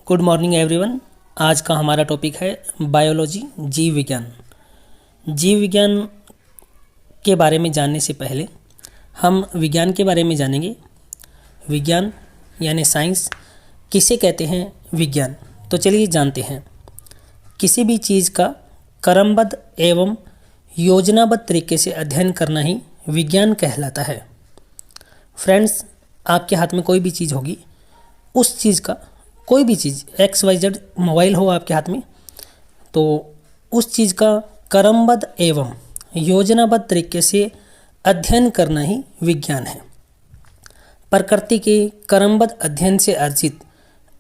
Good morning everyone. आज का हमारा टॉपिक है बायोलॉजी, जीव विज्ञान। जीव विज्ञान के बारे में जानने से पहले हम विज्ञान के बारे में जानेंगे। विज्ञान यानी साइंस किसे कहते हैं? विज्ञान। तो चलिए जानते हैं। किसी भी चीज़ का क्रमबद्ध एवं योजनाबद्ध तरीके से अध्ययन करना ही विज्ञान कहलाता है। फ्रेंड्स, आपके हाथ में कोई भी चीज़ होगी, उस चीज़ का कोई भी चीज़ XYZ मोबाइल हो आपके हाथ में, तो उस चीज़ का क्रमबद्ध एवं योजनाबद्ध तरीके से अध्ययन करना ही विज्ञान है। प्रकृति के क्रमबद्ध अध्ययन से अर्जित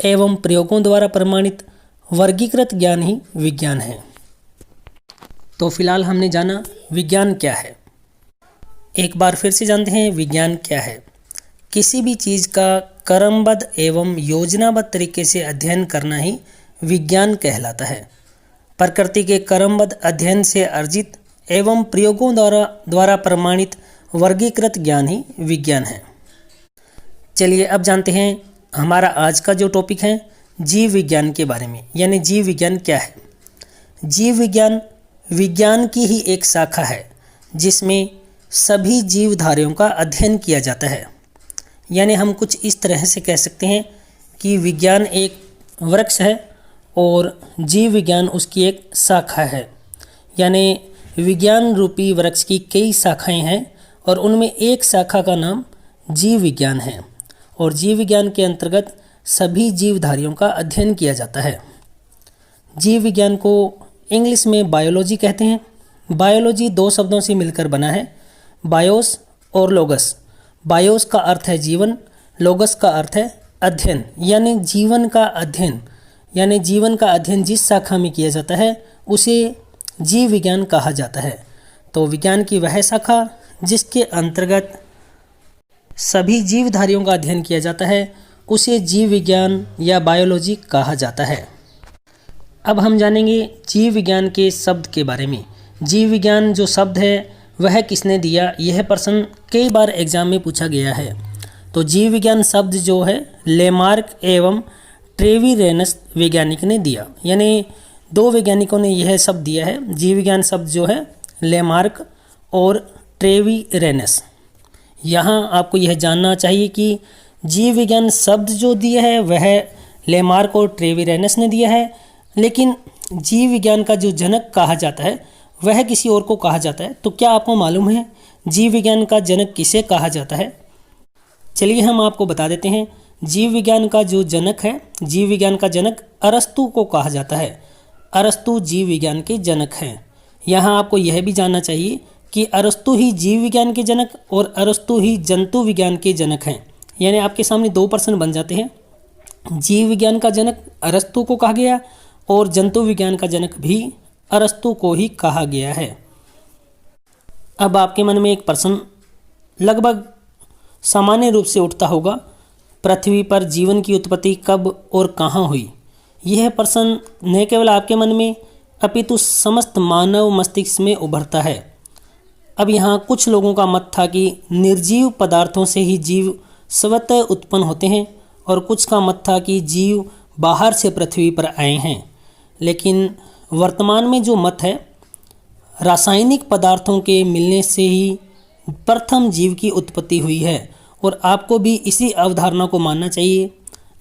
एवं प्रयोगों द्वारा प्रमाणित वर्गीकृत ज्ञान ही विज्ञान है। तो फिलहाल हमने जाना विज्ञान क्या है। एक बार फिर से जानते हैं विज्ञान क्या है। किसी भी चीज़ का क्रमबद्ध एवं योजनाबद्ध तरीके से अध्ययन करना ही विज्ञान कहलाता है। प्रकृति के क्रमबद्ध अध्ययन से अर्जित एवं प्रयोगों द्वारा प्रमाणित वर्गीकृत ज्ञान ही विज्ञान है। चलिए अब जानते हैं हमारा आज का जो टॉपिक है जीव विज्ञान के बारे में, यानी जीव विज्ञान क्या है। जीव विज्ञान विज्ञान की ही एक शाखा है जिसमें सभी जीवधारियों का अध्ययन किया जाता है। यानी हम कुछ इस तरह से कह सकते हैं कि विज्ञान एक वृक्ष है और जीव विज्ञान उसकी एक शाखा है। यानी विज्ञान रूपी वृक्ष की कई शाखाएं हैं और उनमें एक शाखा का नाम जीव विज्ञान है और जीव विज्ञान के अंतर्गत सभी जीवधारियों का अध्ययन किया जाता है। जीव विज्ञान को इंग्लिश में बायोलॉजी कहते हैं। बायोलॉजी दो शब्दों से मिलकर बना है, बायोस और लोगस। बायोस का अर्थ है जीवन, लोगस का अर्थ है अध्ययन, यानी जीवन का अध्ययन। यानी जीवन का अध्ययन जिस शाखा में किया जाता है उसे जीव विज्ञान कहा जाता है। तो विज्ञान की वह शाखा जिसके अंतर्गत सभी जीवधारियों का अध्ययन किया जाता है उसे जीव विज्ञान या बायोलॉजी कहा जाता है। अब हम जानेंगे जीव विज्ञान के शब्द के बारे में। जीव विज्ञान जो शब्द है वह किसने दिया, यह प्रश्न कई बार एग्जाम में पूछा गया है। तो जीव विज्ञान शब्द जो है लेमार्क एवं ट्रेविरेनस वैज्ञानिक ने दिया। यानी दो वैज्ञानिकों ने यह शब्द दिया है। जीव विज्ञान शब्द जो है लेमार्क और ट्रेविरेनस। यहाँ आपको यह जानना चाहिए कि जीव विज्ञान शब्द जो दिया है वह लेमार्क और ट्रेविरेनस ने दिया है, लेकिन जीव विज्ञान का जो जनक कहा जाता है वह किसी और को कहा जाता है। तो क्या आपको मालूम है जीव विज्ञान का जनक किसे कहा जाता है? चलिए हम आपको बता देते हैं। जीव विज्ञान का जो जनक है, जीव विज्ञान का जनक अरस्तु को कहा जाता है। अरस्तु जीव विज्ञान के जनक हैं। यहाँ आपको यह भी जानना चाहिए कि अरस्तु ही जीव विज्ञान के जनक और अरस्तु ही जंतु विज्ञान के जनक हैं। यानी आपके सामने दो प्रश्न बन जाते हैं। जीव विज्ञान का जनक अरस्तु को कहा गया और जंतु विज्ञान का जनक भी अरस्तु को ही कहा गया है। अब आपके मन में एक प्रश्न लगभग सामान्य रूप से उठता होगा, पृथ्वी पर जीवन की उत्पत्ति कब और कहाँ हुई? यह प्रश्न न केवल आपके मन में अपितु समस्त मानव मस्तिष्क में उभरता है। अब यहाँ कुछ लोगों का मत था कि निर्जीव पदार्थों से ही जीव स्वतः उत्पन्न होते हैं और कुछ का मत था कि जीव बाहर से पृथ्वी पर आए हैं। लेकिन वर्तमान में जो मत है रासायनिक पदार्थों के मिलने से ही प्रथम जीव की उत्पत्ति हुई है और आपको भी इसी अवधारणा को मानना चाहिए।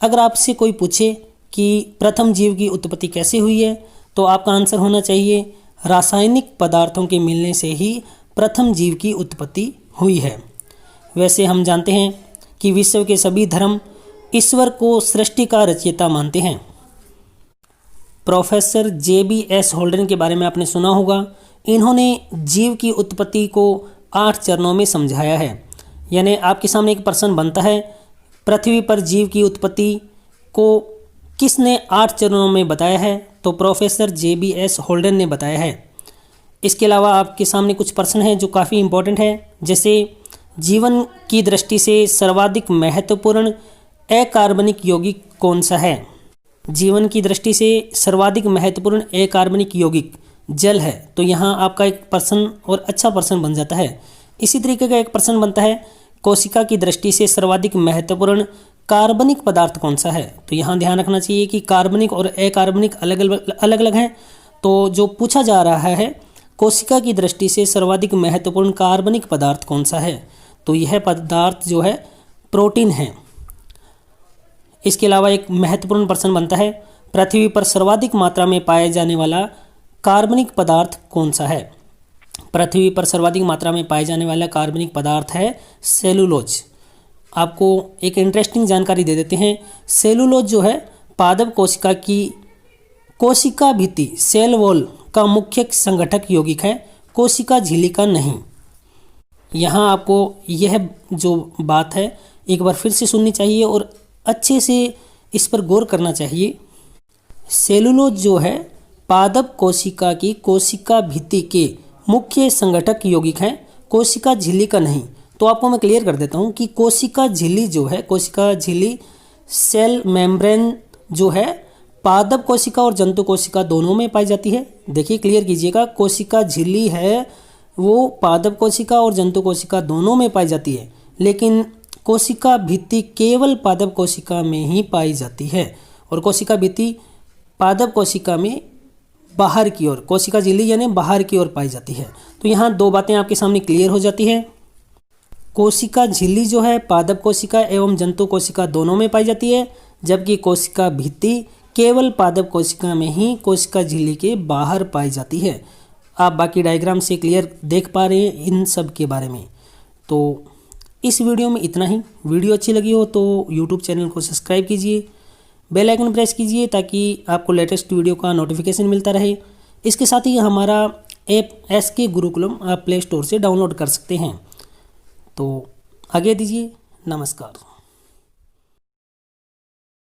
अगर आपसे कोई पूछे कि प्रथम जीव की उत्पत्ति कैसे हुई है तो आपका आंसर होना चाहिए रासायनिक पदार्थों के मिलने से ही प्रथम जीव की उत्पत्ति हुई है। वैसे हम जानते हैं कि विश्व के सभी धर्म ईश्वर को सृष्टि का रचयिता मानते हैं। प्रोफेसर JBS होल्डन के बारे में आपने सुना होगा। इन्होंने जीव की उत्पत्ति को 8 चरणों में समझाया है। यानी आपके सामने एक प्रश्न बनता है, पृथ्वी पर जीव की उत्पत्ति को किसने 8 चरणों में बताया है? तो प्रोफेसर JBS होल्डन ने बताया है। इसके अलावा आपके सामने कुछ प्रश्न हैं जो काफ़ी इम्पोर्टेंट है, जैसे जीवन की दृष्टि से सर्वाधिक महत्वपूर्ण अकार्बनिक यौगिक कौन सा है? जीवन की दृष्टि से सर्वाधिक महत्वपूर्ण अकार्बनिक यौगिक जल है। तो यहाँ आपका एक प्रश्न और अच्छा प्रश्न बन जाता है। इसी तरीके का एक प्रश्न बनता है, कोशिका की दृष्टि से सर्वाधिक महत्वपूर्ण कार्बनिक पदार्थ कौन सा है? तो यहाँ ध्यान रखना चाहिए कि कार्बनिक और अकार्बनिक अलग अलग हैं। तो जो पूछा जा रहा है, कोशिका की दृष्टि से सर्वाधिक महत्वपूर्ण कार्बनिक पदार्थ कौन सा है? तो यह पदार्थ जो है प्रोटीन है। इसके अलावा एक महत्वपूर्ण प्रश्न बनता है, पृथ्वी पर सर्वाधिक मात्रा में पाया जाने वाला कार्बनिक पदार्थ कौन सा है? पृथ्वी पर सर्वाधिक मात्रा में पाया जाने वाला कार्बनिक पदार्थ है सेलुलोज। आपको एक इंटरेस्टिंग जानकारी दे देते हैं। सेलुलोज जो है पादप कोशिका की कोशिका भित्ति सेल वॉल का मुख्य संगठक यौगिक है, कोशिका झिल्ली का नहीं। यहाँ आपको यह जो बात है एक बार फिर से सुननी चाहिए और अच्छे से इस पर गौर करना चाहिए। सेलुलोज जो है पादप कोशिका की कोशिका भित्ति के मुख्य संगठक यौगिक है, कोशिका झिल्ली का नहीं। तो आपको मैं क्लियर कर देता हूँ कि कोशिका झिल्ली जो है, कोशिका झिल्ली सेल मेम्ब्रेन जो है पादप कोशिका और जंतु कोशिका दोनों में पाई जाती है। देखिए क्लियर कीजिएगा, कोशिका झिल्ली है वो पादप कोशिका और जंतु कोशिका दोनों में पाई जाती है, लेकिन कोशिका भित्ति केवल पादप कोशिका में ही पाई जाती है। और कोशिका भित्ति पादप कोशिका में बाहर की ओर, कोशिका झिल्ली यानी बाहर की ओर पाई जाती है। तो यहाँ दो बातें आपके सामने क्लियर हो जाती है। कोशिका झिल्ली जो है पादप कोशिका एवं जंतु कोशिका दोनों में पाई जाती है, जबकि कोशिका भित्ति केवल पादप कोशिका में ही कोशिका झिल्ली के बाहर पाई जाती है। आप बाकी डायग्राम से क्लियर देख पा रहे हैं इन सब के बारे में। तो इस वीडियो में इतना ही। वीडियो अच्छी लगी हो तो यूट्यूब चैनल को सब्सक्राइब कीजिए, बेल आइकन प्रेस कीजिए ताकि आपको लेटेस्ट वीडियो का नोटिफिकेशन मिलता रहे। इसके साथ ही हमारा ऐप SK गुरुकुलम आप प्ले स्टोर से डाउनलोड कर सकते हैं। तो आगे दीजिए, नमस्कार।